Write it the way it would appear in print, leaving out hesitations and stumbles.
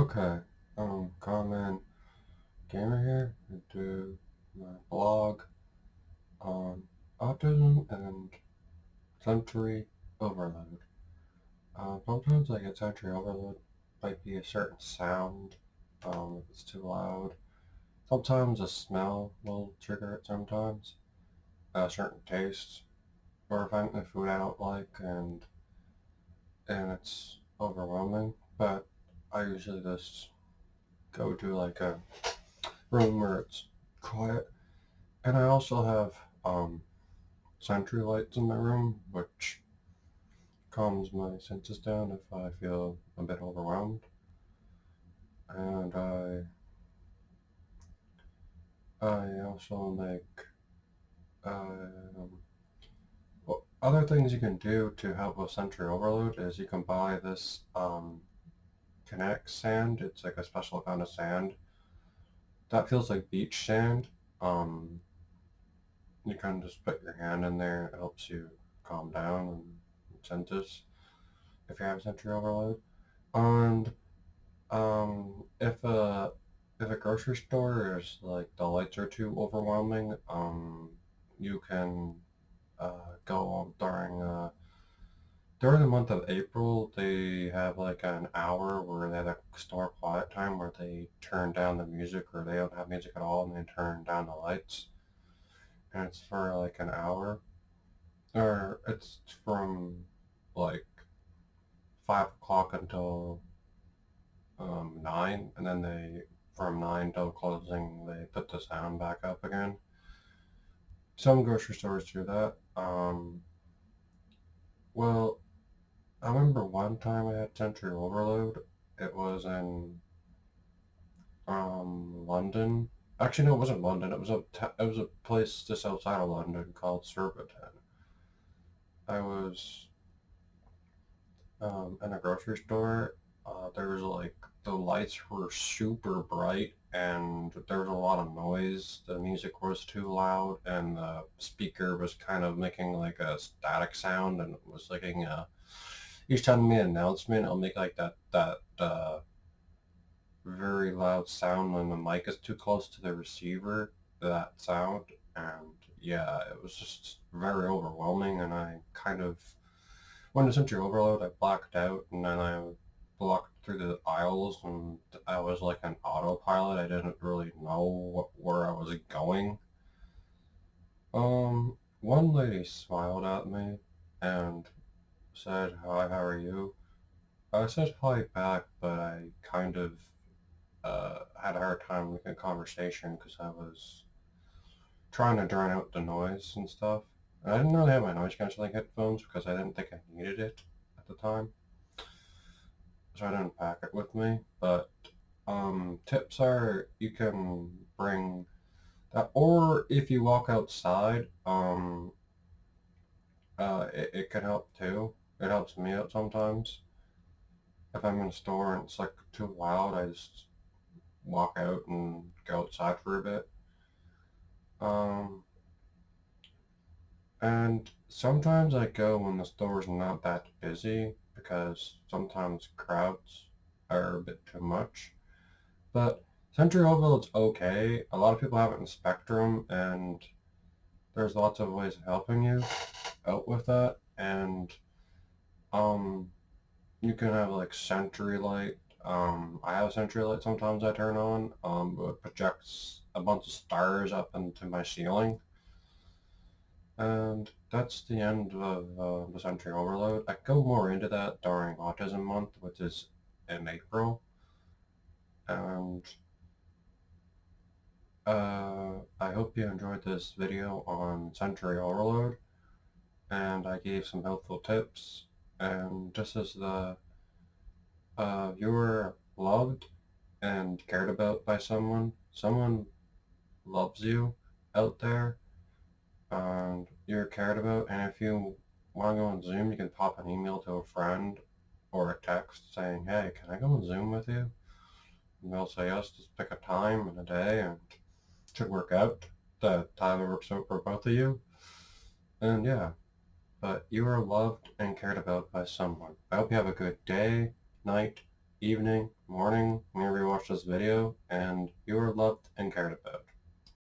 Okay, Common Gamer here to do my blog on autism and Sentry Overload. Sometimes I get Sentry Overload, might be a certain sound, if it's too loud. Sometimes a smell will trigger it sometimes, a certain taste, or if I'm eating food I don't like and it's overwhelming, but I usually just go to like a room where it's quiet. And I also have sentry lights in my room, which calms my senses down if I feel a bit overwhelmed. And I also make other things you can do to help with sentry overload is you can buy this kinetic sand. It's like a special kind of sand that feels like beach sand. Um, you can just put your hand in there. It helps you calm down and senses if you have sentry overload. And if a grocery store is like the lights are too overwhelming, you can go on during the month of April. They have like an hour where they have a store quiet time where they turn down the music or they don't have music at all and they turn down the lights, and it's for like an hour, or it's from like 5 o'clock until 9, and then from 9 till closing, they put the sound back up again. Some grocery stores do that. Well, I remember one time I had Sentry Overload. It was in London. Actually, no, it wasn't London. It was a place just outside of London called Surbiton. I was in a grocery store. There was like the lights were super bright and there was a lot of noise. The music was too loud and the speaker was kind of making like a static sound, and it was like each time I made an announcement, it'll make like that very loud sound when the mic is too close to the receiver. That sound, and yeah, it was just very overwhelming, and I kind of when the Sentry Overload, I blacked out, and then I blocked through the aisles, and I was like an autopilot. I didn't really know where I was going. One lady smiled at me and said, "Hi, how are you?" I said hi back, but I kind of had a hard time making a conversation because I was trying to drown out the noise and stuff. And I didn't really have my noise canceling headphones because I didn't think I needed it at the time, so I didn't pack it with me. But tips are you can bring that, or if you walk outside, it can help too. It helps me out sometimes. If I'm in a store and it's like too loud, I just walk out and go outside for a bit. And sometimes I go when the store's not that busy because sometimes crowds are a bit too much. But Centralville, it's okay. A lot of people have it in Spectrum, and there's lots of ways of helping you out with that. And um, you can have like Sentry Light. I have a Sentry Light sometimes I turn on. It projects a bunch of stars up into my ceiling. And that's the end of the Sentry Overload. I go more into that during Autism Month, which is in April. And I hope you enjoyed this video on Sentry Overload, and I gave some helpful tips. And just as the viewer loved and cared about by someone loves you out there, and you're cared about. And if you want to go on Zoom, you can pop an email to a friend or a text saying, "Hey, can I go on Zoom with you?" And they'll say yes. Just pick a time and a day, and it should work out. The time that works out for both of you. And yeah, but you are loved and cared about by someone. I hope you have a good day, night, evening, morning, whenever you watch this video, and you are loved and cared about.